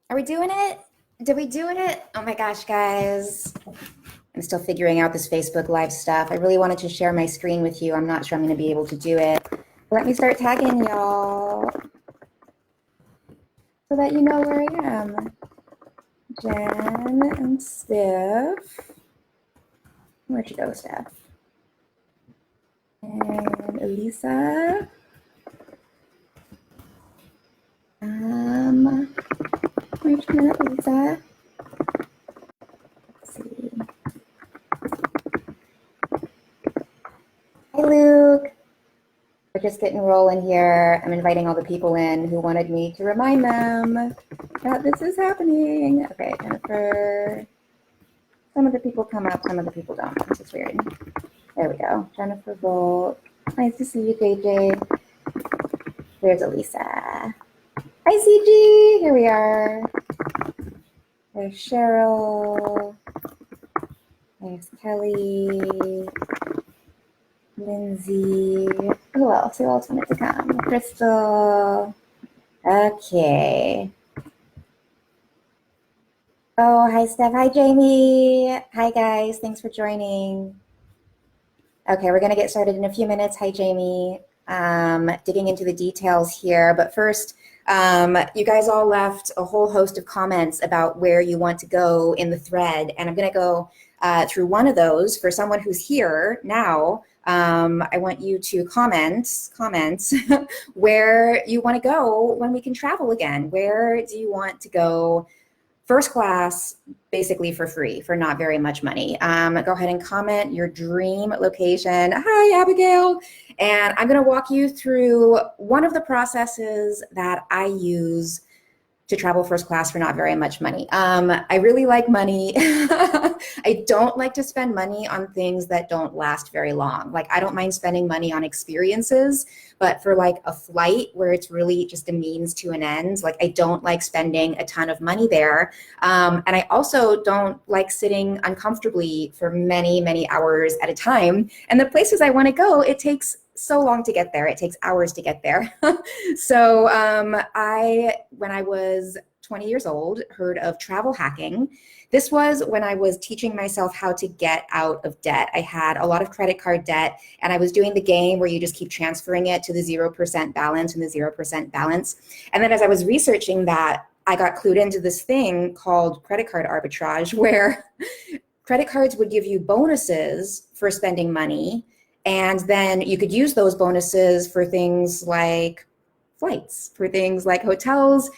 Are we doing it? Did we do it? Oh my gosh, guys. I'm still figuring out this Facebook Live stuff. I really wanted to share my screen with you. I'm not sure I'm going to be able to do it. Let me start tagging y'all so that you know where I am. Jen and Steph. Where'd you go, Steph? And Elisa. Wait a minute, Elisa. Let's see. Hi, Luke. We're just getting rolling here. I'm inviting all the people in who wanted me to remind them that this is happening. Okay, Jennifer. Some of the people come up, some of the people don't. This is weird. There we go. Jennifer Volt. Nice to see you, JJ. There's Elisa. Hi, CG. Here we are. There's Cheryl. There's Kelly. Lindsay. Who else? Who else wanted to come? Crystal. Okay. Oh, hi, Steph. Hi, Jamie. Hi, guys. Thanks for joining. Okay, we're going to get started in a few minutes. Hi, Jamie. Digging into the details here. But first, you guys all left a whole host of comments about where you want to go in the thread. And I'm going to go through one of those. For someone who's here now, I want you to comment where you want to go when we can travel again. Where do you want to go first class, basically for free, for not very much money? Go ahead and comment your dream location. Hi, Abigail. And I'm going to walk you through one of the processes that I use to travel first class for not very much money. I really like money. I don't like to spend money on things that don't last very long. Like, I don't mind spending money on experiences, but for like a flight where it's really just a means to an end, like, I don't like spending a ton of money there. And I also don't like sitting uncomfortably for many, many hours at a time. And the places I want to go, it takes so long to get there. It takes hours to get there. So when I was 20 years old, heard of travel hacking. This was when I was teaching myself how to get out of debt. I had a lot of credit card debt, and I was doing the game where you just keep transferring it to the 0% balance and the 0% balance. And then as I was researching that, I got clued into this thing called credit card arbitrage, where credit cards would give you bonuses for spending money. And then you could use those bonuses for things like flights, for things like hotels,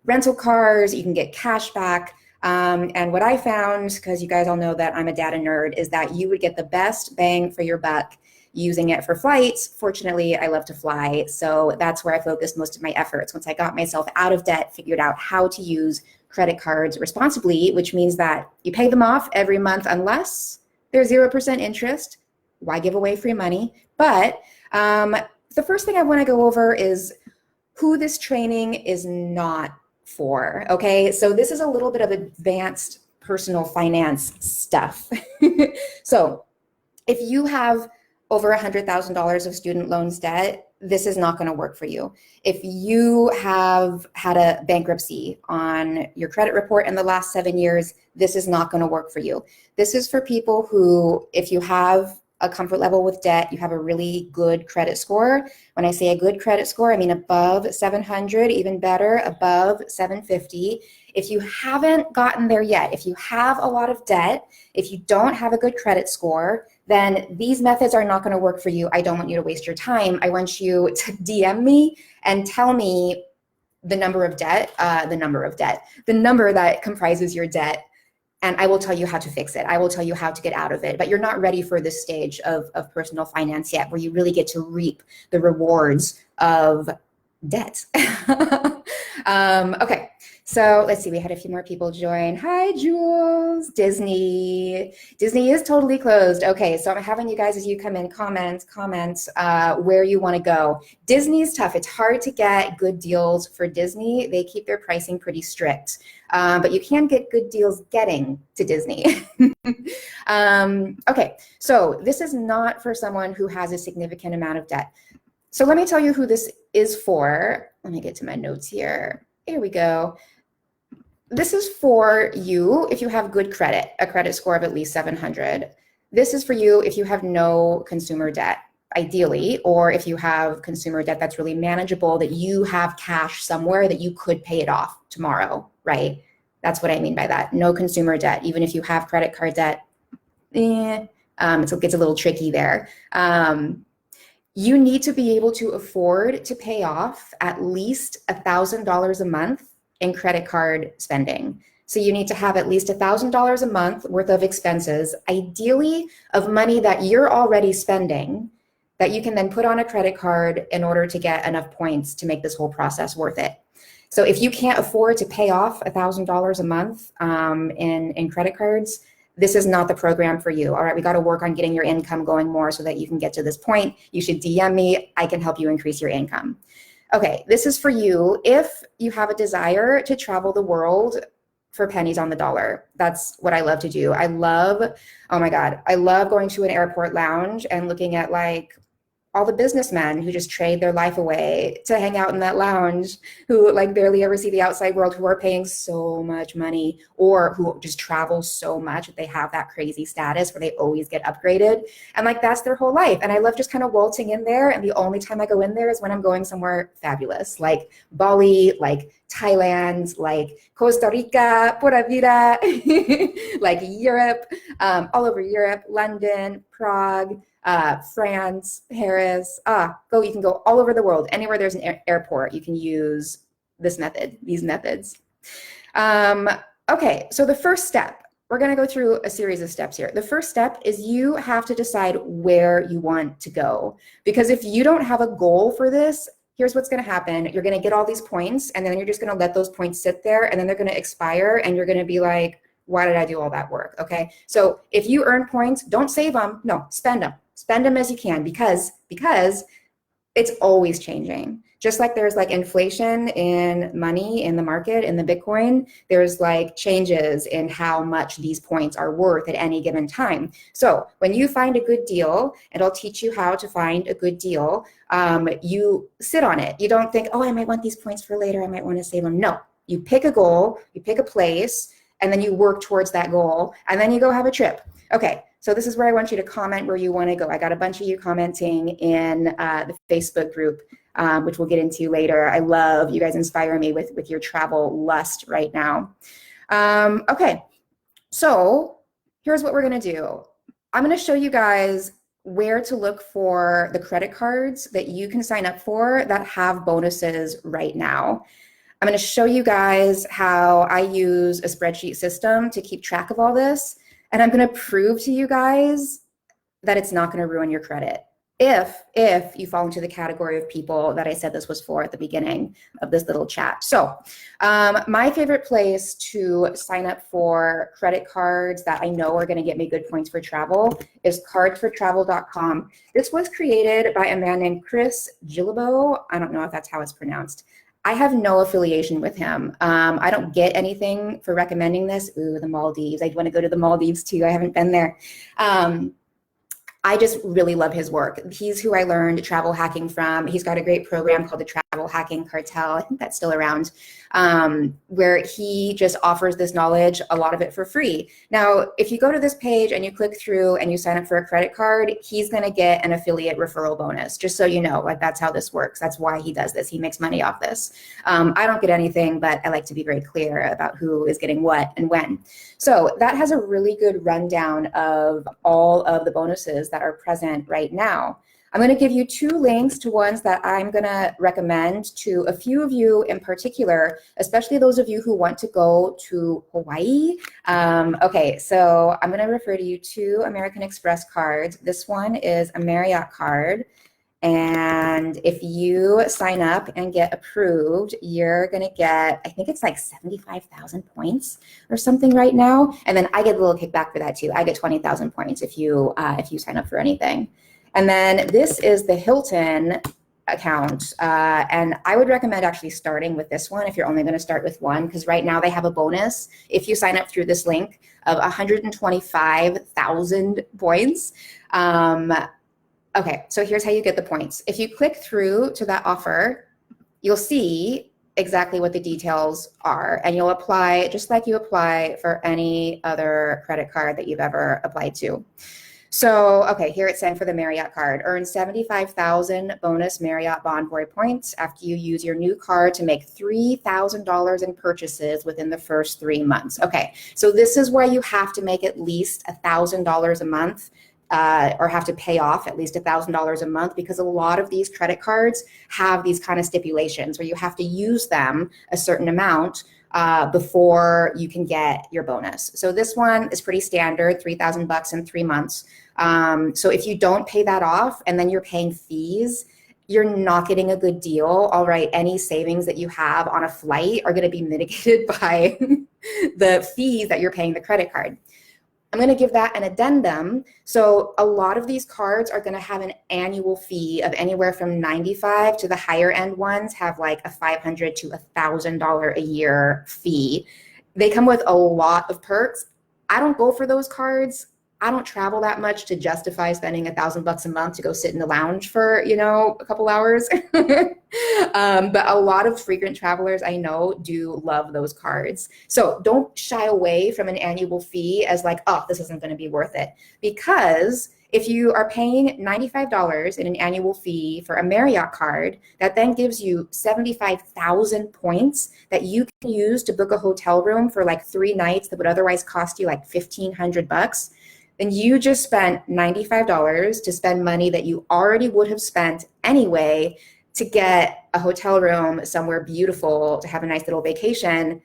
rental cars. You can get cash back. And what I found, because you guys all know that I'm a data nerd, is that you would get the best bang for your buck using it for flights. Fortunately, I love to fly, so that's where I focused most of my efforts. Once I got myself out of debt, figured out how to use credit cards responsibly, which means that you pay them off every month unless they're 0% interest. Why give away free money? But the first thing I want to go over is who this training is not for. Okay, so this is a little bit of advanced personal finance stuff. So if you have over $100,000 of student loans debt, this is not going to work for you. If you have had a bankruptcy on your credit report in the last 7 years, this is not going to work for you. This is for people who, if you have a comfort level with debt, you have a really good credit score. When I say a good credit score, I mean above 700, even better, above 750. If you haven't gotten there yet, if you have a lot of debt, if you don't have a good credit score, then these methods are not going to work for you. I don't want you to waste your time. I want you to DM me and tell me the number that comprises your debt, and I will tell you how to fix it. I will tell you how to get out of it. But you're not ready for this stage of personal finance yet, where you really get to reap the rewards of debt. Okay, so let's see. We had a few more people join. Hi, Jules. Disney is totally closed. Okay, so I'm having you guys, as you come in, comment where you want to go. Disney's tough. It's hard to get good deals for Disney. They keep their pricing pretty strict. But you can get good deals getting to Disney. Okay, so this is not for someone who has a significant amount of debt. So let me tell you who this is for. Let me get to my notes here. Here we go. this is for you if you have good credit, a credit score of at least 700. This is for you if you have no consumer debt, ideally, or if you have consumer debt that's really manageable, that you have cash somewhere that you could pay it off tomorrow, right? That's what I mean by that. No consumer debt, even if you have credit card debt, it gets a little tricky there. You need to be able to afford to pay off at least $1,000 a month in credit card spending. So you need to have at least $1,000 a month worth of expenses, ideally of money that you're already spending, that you can then put on a credit card in order to get enough points to make this whole process worth it. So if you can't afford to pay off $1,000 a month in credit cards, this is not the program for you. All right, we got to work on getting your income going more so that you can get to this point. You should DM me. I can help you increase your income. Okay, this is for you if you have a desire to travel the world for pennies on the dollar. That's what I love to do. I love, oh my God, I love going to an airport lounge and looking at like all the businessmen who just trade their life away to hang out in that lounge, who like barely ever see the outside world, who are paying so much money, or who just travel so much that they have that crazy status where they always get upgraded. And like, that's their whole life. And I love just kind of waltzing in there. And the only time I go in there is when I'm going somewhere fabulous, like Bali, like Thailand, like Costa Rica, Pura Vida, like Europe, all over Europe, London, Prague, France, Paris, you can go all over the world. Anywhere there's an airport, you can use this method, these methods. Okay, so the first step, we're gonna go through a series of steps here. The first step is you have to decide where you want to go. Because if you don't have a goal for this, here's what's gonna happen. You're gonna get all these points and then you're just gonna let those points sit there and then they're gonna expire and you're gonna be like, why did I do all that work? Okay, so if you earn points, don't save them, no, spend them. Spend them as you can because it's always changing. Just like there's like inflation in money in the market, in the Bitcoin, there's like changes in how much these points are worth at any given time. So when you find a good deal, and I'll teach you how to find a good deal, you sit on it. You don't think, oh, I might want these points for later, I might want to save them. No, you pick a goal, you pick a place, and then you work towards that goal, and then you go have a trip. Okay, so this is where I want you to comment where you want to go. I got a bunch of you commenting in the Facebook group, which we'll get into later. I love, you guys inspire me with your travel lust right now. Okay, so here's what we're gonna do. I'm gonna show you guys where to look for the credit cards that you can sign up for that have bonuses right now. I'm gonna show you guys how I use a spreadsheet system to keep track of all this. And I'm gonna prove to you guys that it's not gonna ruin your credit if you fall into the category of people that I said this was for at the beginning of this little chat. So my favorite place to sign up for credit cards that I know are gonna get me good points for travel is cardfortravel.com. This was created by a man named 𝐭𝐫𝐤𝐿. I don't know if that's how it's pronounced. I have no affiliation with him. I don't get anything for recommending this. Ooh, the Maldives. I'd want to go to the Maldives too. I haven't been there. I just really love his work. He's who I learned travel hacking from. He's got a great program called the Travel Hacking Cartel. I think that's still around, where he just offers this knowledge, a lot of it for free. Now, if you go to this page and you click through and you sign up for a credit card, he's going to get an affiliate referral bonus, just so you know, like that's how this works. That's why he does this. He makes money off this. I don't get anything, but I like to be very clear about who is getting what and when. So that has a really good rundown of all of the bonuses that are present right now. I'm going to give you 2 links to ones that I'm going to recommend to a few of you in particular, especially those of you who want to go to Hawaii. Okay, so I'm going to refer to you 2 American Express cards. This one is a Marriott card. And if you sign up and get approved, you're going to get, I think it's like 75,000 points or something right now. And then I get a little kickback for that too. I get 20,000 points if you sign up for anything. And then this is the Hilton account. And I would recommend actually starting with this one if you're only going to start with one, because right now they have a bonus if you sign up through this link of 125,000 points. Okay, so here's how you get the points. If you click through to that offer, you'll see exactly what the details are, and you'll apply just like you apply for any other credit card that you've ever applied to. So, okay, here it's saying for the Marriott card, earn 75,000 bonus Marriott Bonvoy points after you use your new card to make $3,000 in purchases within the first 3 months. Okay, so this is where you have to make at least $1,000 a month, or have to pay off at least $1,000 a month, because a lot of these credit cards have these kind of stipulations where you have to use them a certain amount before you can get your bonus. So this one is pretty standard, $3,000 in 3 months. So if you don't pay that off and then you're paying fees, you're not getting a good deal. All right, any savings that you have on a flight are going to be mitigated by the fees that you're paying the credit card. I'm going to give that an addendum. So a lot of these cards are going to have an annual fee of anywhere from $95 to the higher end ones have like a $500 to $1,000 a year fee. They come with a lot of perks. I don't go for those cards. I don't travel that much to justify spending $1,000 a month to go sit in the lounge for, you know, a couple hours. But a lot of frequent travelers I know do love those cards. So don't shy away from an annual fee as like, oh, this isn't going to be worth it. Because if you are paying $95 in an annual fee for a Marriott card, that then gives you 75,000 points that you can use to book a hotel room for like 3 nights that would otherwise cost you like $1,500. Then you just spent $95 to spend money that you already would have spent anyway to get a hotel room somewhere beautiful to have a nice little vacation,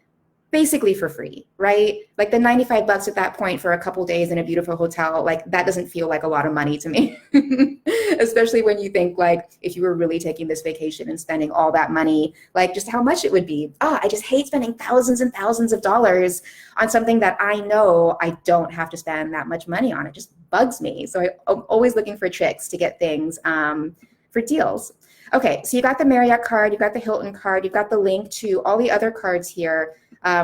basically for free, right? Like the $95 at that point for a couple days in a beautiful hotel, like that doesn't feel like a lot of money to me, especially when you think like if you were really taking this vacation and spending all that money, like just how much it would be. I just hate spending thousands and thousands of dollars on something that I know I don't have to spend that much money on. It just bugs me. So I'm always looking for tricks to get things for deals. Okay, so you got the Marriott card, you got the Hilton card, you've got the link to all the other cards here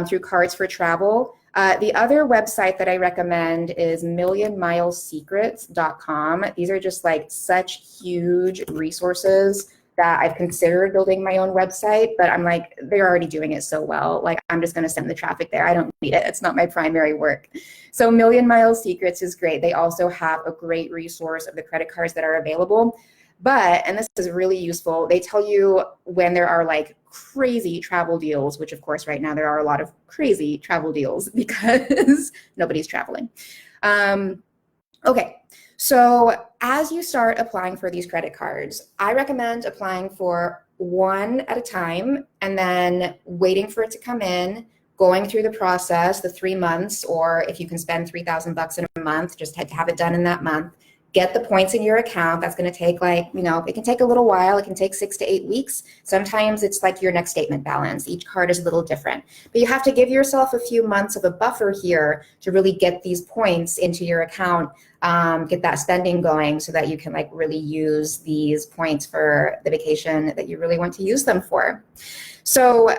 through Cards for Travel. The other website that I recommend is millionmilessecrets.com. These are just like such huge resources that I've considered building my own website, but I'm like, they're already doing it so well. Like, I'm just going to send the traffic there. I don't need it. It's not my primary work. So Million Mile Secrets is great. They also have a great resource of the credit cards that are available. But, and this is really useful, they tell you when there are like crazy travel deals, which of course right now there are a lot of crazy travel deals because nobody's traveling. Okay, so as you start applying for these credit cards, I recommend applying for one at a time and then waiting for it to come in, going through the process, the 3 months, or if you can spend $3,000 in a month, just had to have it done in that month. Get the points in your account. That's going to take like, you know, it can take a little while. It can take 6 to 8 weeks. Sometimes it's like your next statement balance. Each card is a little different. But you have to give yourself a few months of a buffer here to really get these points into your account, get that spending going so that you can like really use these points for the vacation that you really want to use them for. So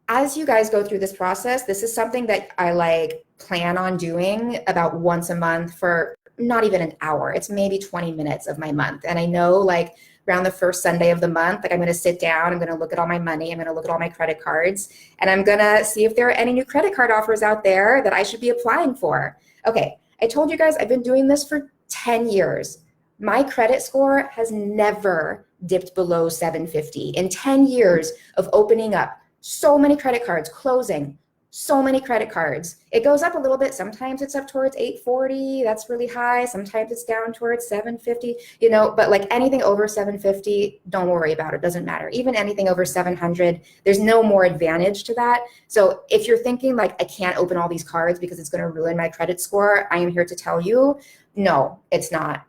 as you guys go through this process, this is something that I like plan on doing about once a month for not even an hour. It's maybe 20 minutes of my month. And I know like around the first Sunday of the month, like I'm going to sit down, I'm going to look at all my money, I'm going to look at all my credit cards, and I'm going to see if there are any new credit card offers out there that I should be applying for. Okay, I told you guys I've been doing this for 10 years. My credit score has never dipped below 750 in 10 years of opening up so many credit cards, closing so many credit cards. It goes up a little bit. Sometimes it's up towards 840. That's really high. Sometimes it's down towards 750, you know, but like anything over 750, don't worry about it. Doesn't matter. Even anything over 700, there's no more advantage to that. So if you're thinking like, I can't open all these cards because it's going to ruin my credit score, I am here to tell you, no, it's not.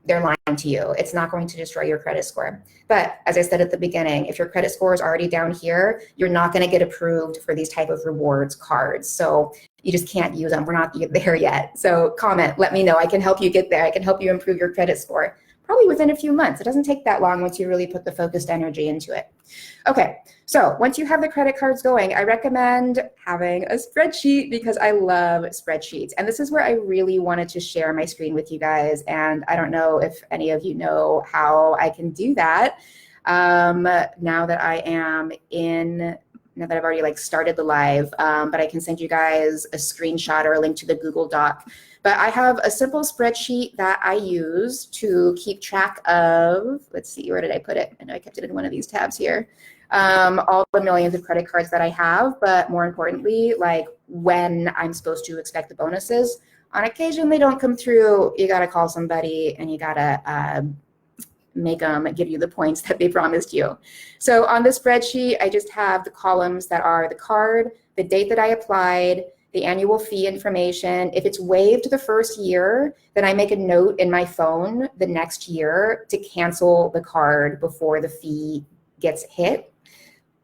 They're lying to you. It's not going to destroy your credit score. But as I said at the beginning, if your credit score is already down here, you're not going to get approved for these type of rewards cards. So you just can't use them. We're not there yet. So comment, let me know. I can help you get there. I can help you improve your credit score. Probably within a few months. It doesn't take that long once you really put the focused energy into it. Okay, so once you have the credit cards going, I recommend having a spreadsheet because I love spreadsheets. And this is where I really wanted to share my screen with you guys. And I don't know if any of you know how I can do that. now that I've already like started the live, but I can send you guys a screenshot or a link to the Google Doc. But I have a simple spreadsheet that I use to keep track of, let's see, where did I put it? I know I kept it in one of these tabs here. All the millions of credit cards that I have, but more importantly, like when I'm supposed to expect the bonuses. On occasion, they don't come through. You got to call somebody and you got to make them give you the points that they promised you. So on the spreadsheet, I just have the columns that are the card, the date that I applied, the annual fee information. If it's waived the first year, then I make a note in my phone the next year to cancel the card before the fee gets hit.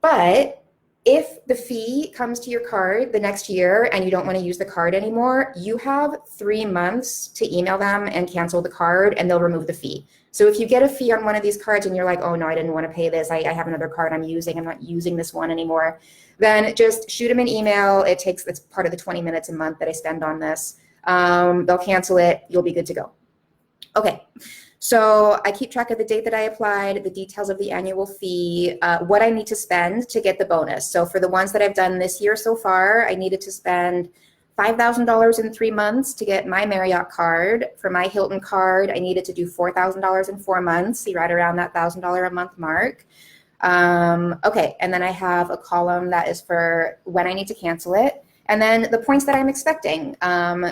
But if the fee comes to your card the next year and you don't want to use the card anymore, you have 3 months to email them and cancel the card and they'll remove the fee. So if you get a fee on one of these cards and you're like, oh no, I didn't want to pay this, I have another card I'm not using this one anymore, then just shoot them an email. It's part of the 20 minutes a month that I spend on this. They'll cancel it, you'll be good to go. Okay, so I keep track of the date that I applied, the details of the annual fee, what I need to spend to get the bonus. So for the ones that I've done this year so far, I needed to spend $5,000 in 3 months to get my Marriott card. For my Hilton card, I needed to do $4,000 in 4 months, see right around that $1,000 a month mark. Okay, and then I have a column that is for when I need to cancel it, and then the points that I'm expecting.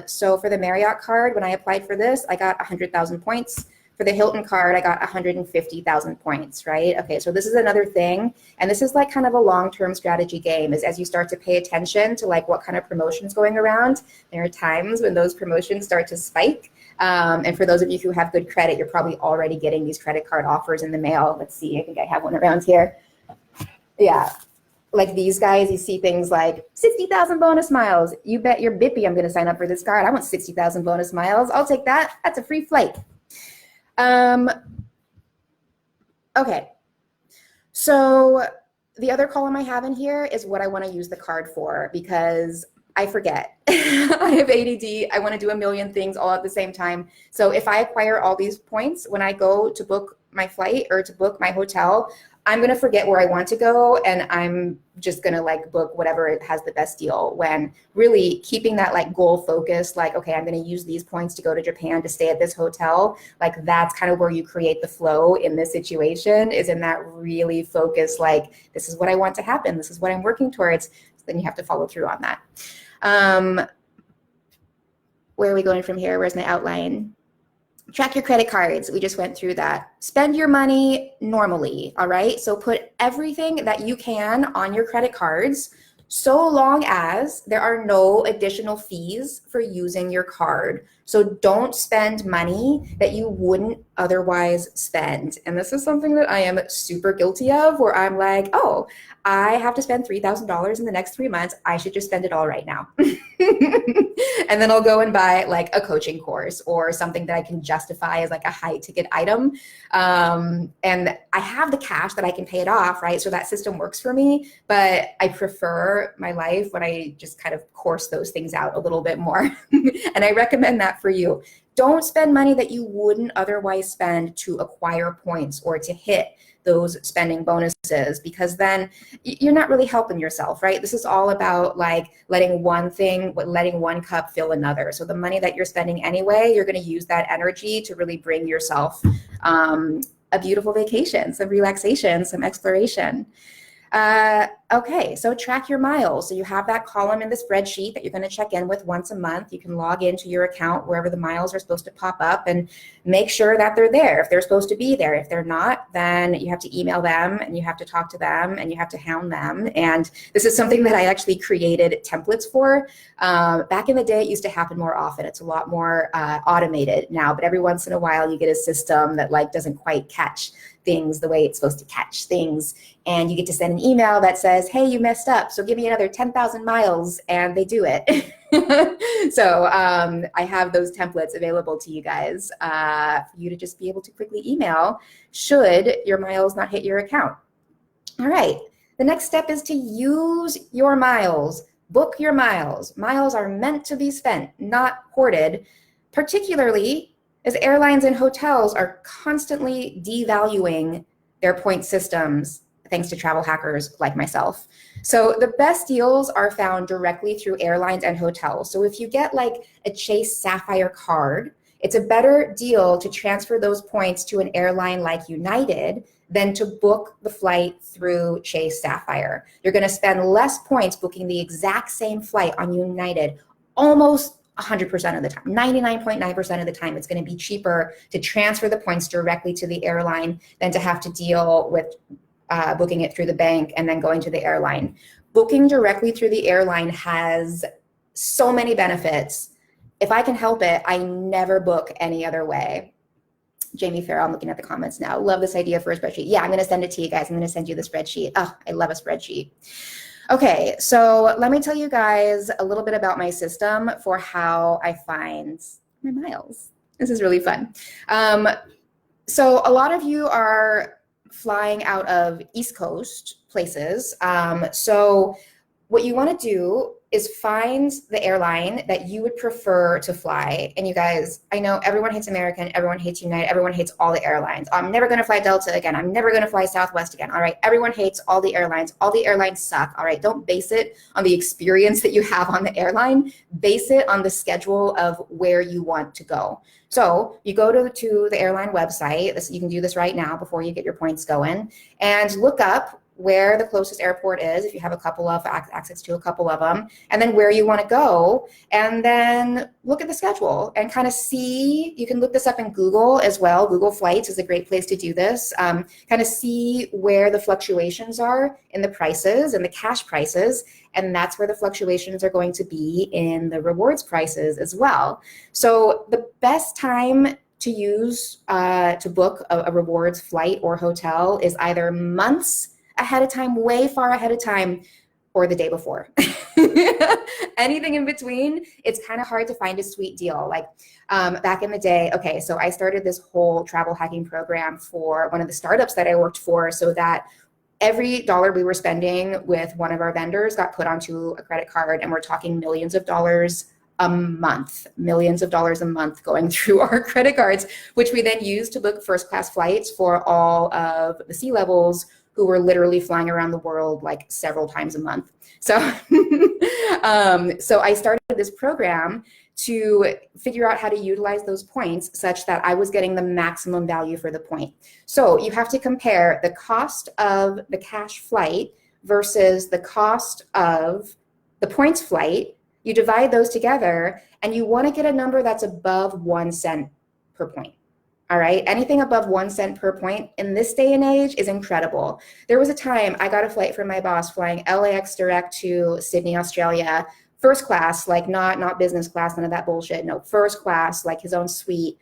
So for the Marriott card, when I applied for this, I got 100,000 points. For the Hilton card, I got 150,000 points, right? Okay, so this is another thing, and this is like kind of a long-term strategy game, is as you start to pay attention to like what kind of promotions going around, there are times when those promotions start to spike. And for those of you who have good credit, you're probably already getting these credit card offers in the mail. Let's see, I think I have one around here. Yeah, like these guys, you see things like 60,000 bonus miles. You bet your bippy I'm gonna sign up for this card. I want 60,000 bonus miles. I'll take that, that's a free flight. Okay, so the other column I have in here is what I want to use the card for, because I forget. I have ADD. I want to do a million things all at the same time. So if I acquire all these points, when I go to book my flight or to book my hotel, I'm going to forget where I want to go, and I'm just going to like book whatever has the best deal, when really keeping that like goal focused, like, okay, I'm going to use these points to go to Japan to stay at this hotel. Like that's kind of where you create the flow in this situation, is in that really focused, like, this is what I want to happen. This is what I'm working towards. So then you have to follow through on that. Where are we going from here? Where's my outline? Track your credit cards. We just went through that. Spend your money normally, all right? So put everything that you can on your credit cards, so long as there are no additional fees for using your card. So don't spend money that you wouldn't otherwise spend. And this is something that I am super guilty of, where I'm like, oh, I have to spend $3,000 in the next 3 months. I should just spend it all right now. And then I'll go and buy like a coaching course or something that I can justify as like a high ticket item. And I have the cash that I can pay it off, right? So that system works for me, but I prefer my life when I just kind of course those things out a little bit more. And I recommend that for you. Don't spend money that you wouldn't otherwise spend to acquire points or to hit those spending bonuses, because then you're not really helping yourself, right? This is all about like letting one cup fill another. So the money that you're spending anyway, you're going to use that energy to really bring yourself a beautiful vacation, some relaxation, some exploration. Okay, so track your miles. So you have that column in the spreadsheet that you're going to check in with once a month. You can log into your account wherever the miles are supposed to pop up and make sure that they're there if they're supposed to be there. If they're not, then you have to email them and you have to talk to them and you have to hound them. And this is something that I actually created templates for. Back in the day, it used to happen more often. It's a lot more automated now, but every once in a while you get a system that like doesn't quite catch things the way it's supposed to catch things. And you get to send an email that says, hey, you messed up, so give me another 10,000 miles, and they do it. So I have those templates available to you guys for you to just be able to quickly email should your miles not hit your account. All right, the next step is to use your miles, book your miles. Miles are meant to be spent, not hoarded, particularly as airlines and hotels are constantly devaluing their point systems, thanks to travel hackers like myself. So the best deals are found directly through airlines and hotels. So if you get like a Chase Sapphire card, it's a better deal to transfer those points to an airline like United than to book the flight through Chase Sapphire. You're going to spend less points booking the exact same flight on United almost 100% of the time. 99.9% of the time, it's going to be cheaper to transfer the points directly to the airline than to have to deal with booking it through the bank and then going to the airline. Booking directly through the airline has so many benefits. If I can help it, I never book any other way. Jamie Farrell, I'm looking at the comments now. Love this idea for a spreadsheet. Yeah, I'm going to send it to you guys. I'm going to send you the spreadsheet. Oh, I love a spreadsheet. Okay, so let me tell you guys a little bit about my system for how I find my miles. This is really fun. So a lot of you are flying out of East Coast places. So what you want to do is find the airline that you would prefer to fly. And you guys, I know everyone hates American, everyone hates United, everyone hates all the airlines. I'm never going to fly Delta again. I'm never going to fly Southwest again. All right, everyone hates all the airlines. All the airlines suck. All right, don't base it on the experience that you have on the airline. Base it on the schedule of where you want to go. So you go to the airline website. You can do this right now before you get your points going, and look up where the closest airport is, if you have a couple of access to a couple of them, and then where you want to go, and then look at the schedule and kind of see. You can look this up in Google as well. Google Flights is a great place to do this. Kind of see where the fluctuations are in the prices and the cash prices, and that's where the fluctuations are going to be in the rewards prices as well. So the best time to use to book a rewards flight or hotel is either months ahead of time, way far ahead of time, or the day before. Anything in between, it's kind of hard to find a sweet deal. Like back in the day, okay, so I started this whole travel hacking program for one of the startups that I worked for, so that every dollar we were spending with one of our vendors got put onto a credit card, and we're talking millions of dollars a month going through our credit cards, which we then used to book first class flights for all of the C-levels who were literally flying around the world like several times a month. So, so I started this program to figure out how to utilize those points such that I was getting the maximum value for the point. So you have to compare the cost of the cash flight versus the cost of the points flight. You divide those together, and you want to get a number that's above 1 cent per point. All right, anything above 1 cent per point in this day and age is incredible. There was a time I got a flight from my boss flying LAX direct to Sydney, Australia, first class, like not business class, none of that bullshit. No, first class, like his own suite,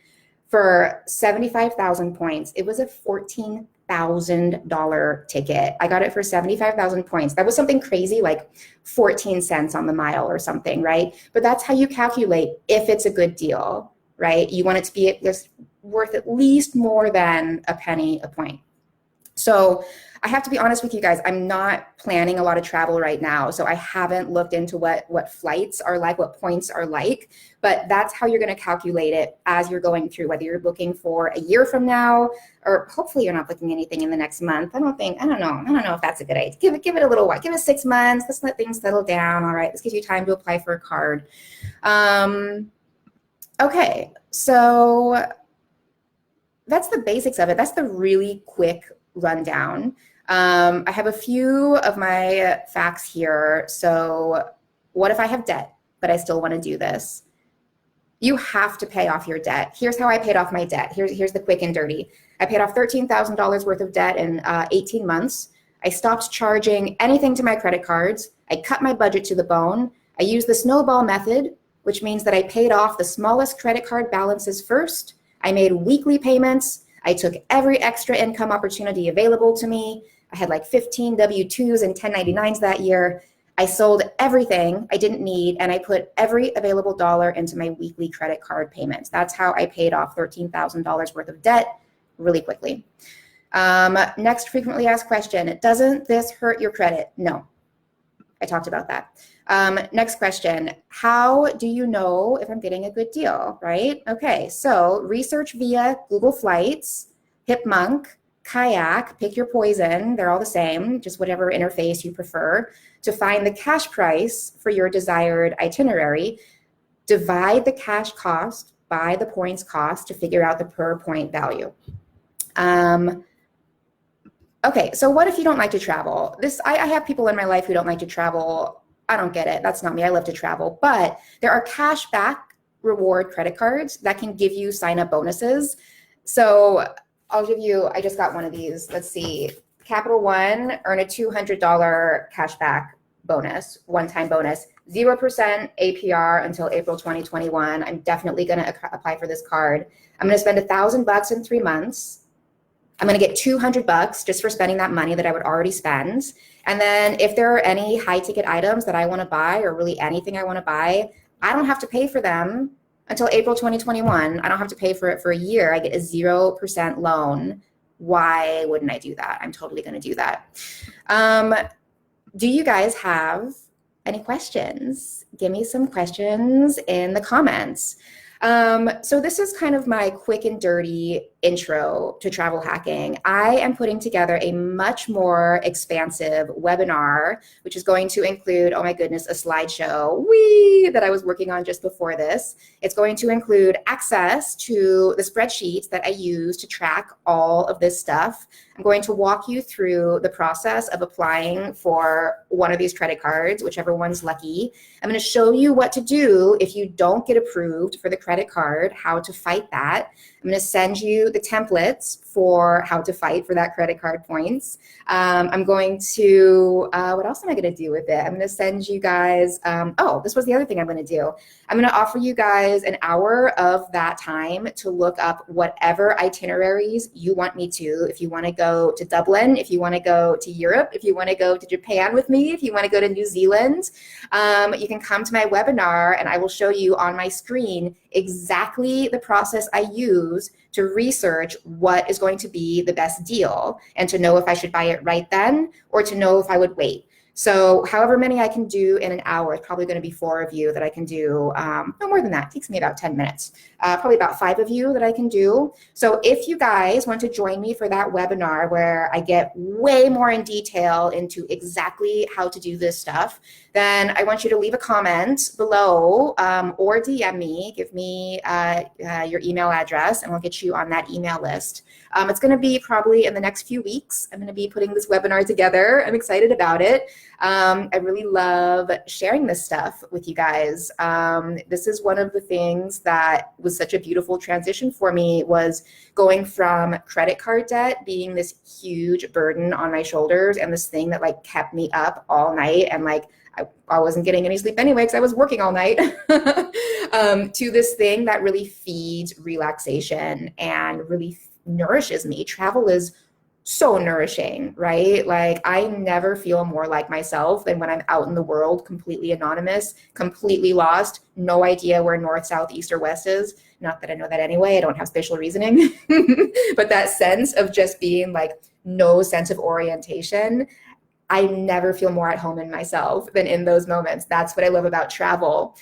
for 75,000 points. It was a $14,000 ticket. I got it for 75,000 points. That was something crazy, like 14 cents on the mile or something, right? But that's how you calculate if it's a good deal, right? You want it to be just worth at least more than a penny a point. So I have to be honest with you guys, I'm not planning a lot of travel right now. So I haven't looked into what flights are like, what points are like, but that's how you're going to calculate it as you're going through, whether you're booking for a year from now, or hopefully you're not booking anything in the next month. I don't know if that's a good idea. Give it a little while, give it 6 months. Let's let things settle down. All right. This gives you time to apply for a card. Okay. So that's the basics of it. That's the really quick rundown. I have a few of my facts here. So what if I have debt, but I still want to do this? You have to pay off your debt. Here's how I paid off my debt. Here's the quick and dirty. I paid off $13,000 worth of debt in 18 months. I stopped charging anything to my credit cards. I cut my budget to the bone. I used the snowball method, which means that I paid off the smallest credit card balances first. I made weekly payments. I took every extra income opportunity available to me. I had like 15 W-2s and 1099s that year. I sold everything I didn't need, and I put every available dollar into my weekly credit card payments. That's how I paid off $13,000 worth of debt really quickly. Next frequently asked question, doesn't this hurt your credit? No, I talked about that. Next question, how do you know if I'm getting a good deal, right? Okay, so research via Google Flights, Hipmunk, Kayak, pick your poison, they're all the same, just whatever interface you prefer, to find the cash price for your desired itinerary. Divide the cash cost by the points cost to figure out the per point value. Okay, so what if you don't like to travel? I have people in my life who don't like to travel. I don't get it. That's not me. I love to travel. But there are cash back reward credit cards that can give you sign-up bonuses. So I'll give you, I just got one of these. Let's see. Capital One, earn a $200 cash back bonus, one-time bonus. 0% APR until April 2021. I'm definitely going to apply for this card. I'm going to spend $1,000 in 3 months. I'm going to get $200 just for spending that money that I would already spend. And then if there are any high ticket items that I want to buy, or really anything I want to buy, I don't have to pay for them until April 2021. I don't have to pay for it for a year. I get a 0% loan. Why wouldn't I do that? I'm totally going to do that. Do you guys have any questions? Give me some questions in the comments. So this is kind of my quick and dirty intro to travel hacking. I am putting together a much more expansive webinar, which is going to include, oh my goodness, a slideshow that I was working on just before this. It's going to include access to the spreadsheets that I use to track all of this stuff. I'm going to walk you through the process of applying for one of these credit cards, whichever one's lucky. I'm going to show you what to do if you don't get approved for the credit card, how to fight that. I'm going to send you the templates for how to fight for that credit card points. I'm going to, what else am I going to do with it? I'm going to send you guys, oh, this was the other thing I'm going to do. I'm going to offer you guys an hour of that time to look up whatever itineraries you want me to. If you want to go to Dublin, if you want to go to Europe, if you want to go to Japan with me, if you want to go to New Zealand, you can come to my webinar and I will show you on my screen exactly the process I use to research what is going to be the best deal and to know if I should buy it right then or to know if I would wait. So however many I can do in an hour, it's probably going to be 4 of you that I can do. No more than that. It takes me about 10 minutes. Probably about 5 of you that I can do. So if you guys want to join me for that webinar where I get way more in detail into exactly how to do this stuff, then I want you to leave a comment below or DM me. Give me your email address and we'll get you on that email list. It's going to be probably in the next few weeks. I'm going to be putting this webinar together. I'm excited about it. I really love sharing this stuff with you guys. This is one of the things that was such a beautiful transition for me, was going from credit card debt being this huge burden on my shoulders and this thing that like kept me up all night, and like I wasn't getting any sleep anyway because I was working all night, to this thing that really feeds relaxation and really nourishes me. Travel is so nourishing, right? Like I never feel more like myself than when I'm out in the world, completely anonymous, completely lost, no idea where north, south, east, or west is. Not that I know that anyway, I don't have spatial reasoning, but that sense of just being like no sense of orientation, I never feel more at home in myself than in those moments. That's what I love about travel.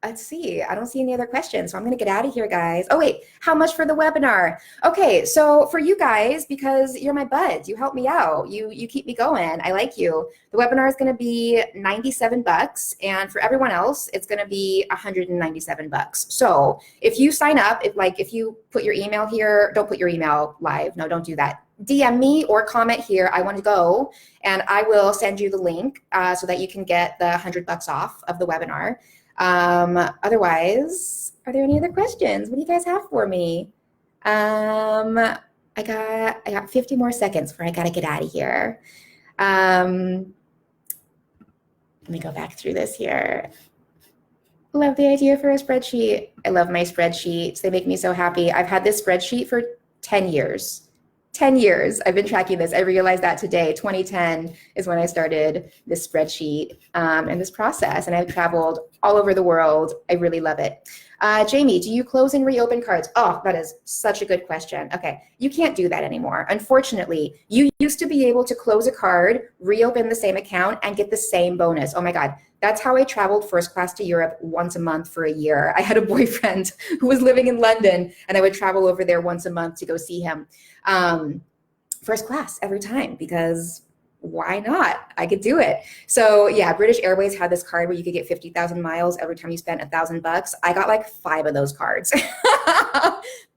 Let's see, I don't see any other questions, so I'm gonna get out of here, guys. Oh wait, how much for the webinar? Okay, so for you guys, because you're my buds, you help me out, you keep me going, I like you. The webinar is gonna be $97, and for everyone else, it's gonna be $197. So if you sign up, if you put your email here, don't put your email live, no, don't do that. DM me or comment here, I want to go, and I will send you the link so that you can get the $100 off of the webinar. Otherwise, are there any other questions? What do you guys have for me? I got 50 more seconds before I gotta get out of here. Let me go back through this here. Love the idea for a spreadsheet. I love my spreadsheets. They make me so happy. I've had this spreadsheet for 10 years. 10 years I've been tracking this. I realized that today. 2010 is when I started this spreadsheet and this process, and I've traveled all over the world. I really love it. Jamie, do you close and reopen cards? Oh, that is such a good question. Okay, you can't do that anymore. Unfortunately, you used to be able to close a card, reopen the same account, and get the same bonus. Oh my God, that's how I traveled first class to Europe once a month for a year. I had a boyfriend who was living in London, and I would travel over there once a month to go see him. First class every time, because why not? I could do it. So yeah, British Airways had this card where you could get 50,000 miles every time you spent $1,000. I got like 5 of those cards,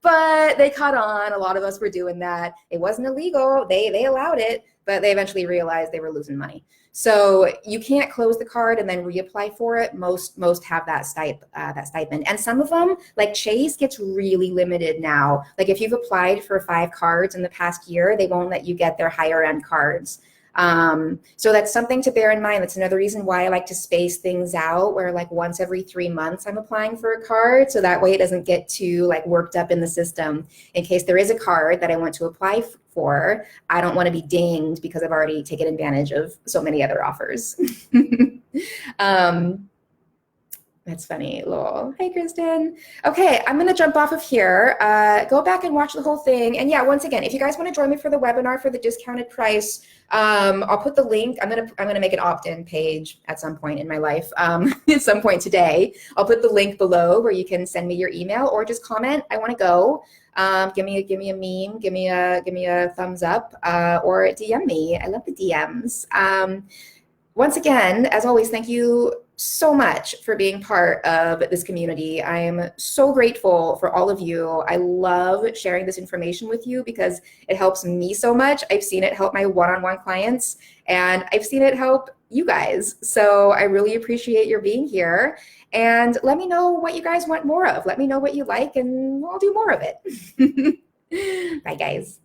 but they caught on. A lot of us were doing that. It wasn't illegal. They allowed it, but they eventually realized they were losing money. So you can't close the card and then reapply for it. Most have that stipend, and some of them, like Chase, gets really limited now. Like if you've applied for 5 cards in the past year, they won't let you get their higher end cards. So that's something to bear in mind. That's another reason why I like to space things out, where like once every 3 months I'm applying for a card, so that way it doesn't get too like worked up in the system. In case there is a card that I want to apply for, I don't want to be dinged because I've already taken advantage of so many other offers. That's funny, lol. Hey, Kristen. Okay, I'm gonna jump off of here. Go back and watch the whole thing. And yeah, once again, if you guys want to join me for the webinar for the discounted price, I'll put the link. I'm gonna make an opt-in page at some point in my life, at some point today. I'll put the link below where you can send me your email or just comment, I want to go. Give me a meme, give me a thumbs up, or DM me. I love the DMs. Once again, as always, thank you so much for being part of this community. I am so grateful for all of you. I love sharing this information with you because it helps me so much. I've seen it help my one-on-one clients, and I've seen it help you guys. So I really appreciate your being here. And let me know what you guys want more of. Let me know what you like, and I'll do more of it. Bye, guys.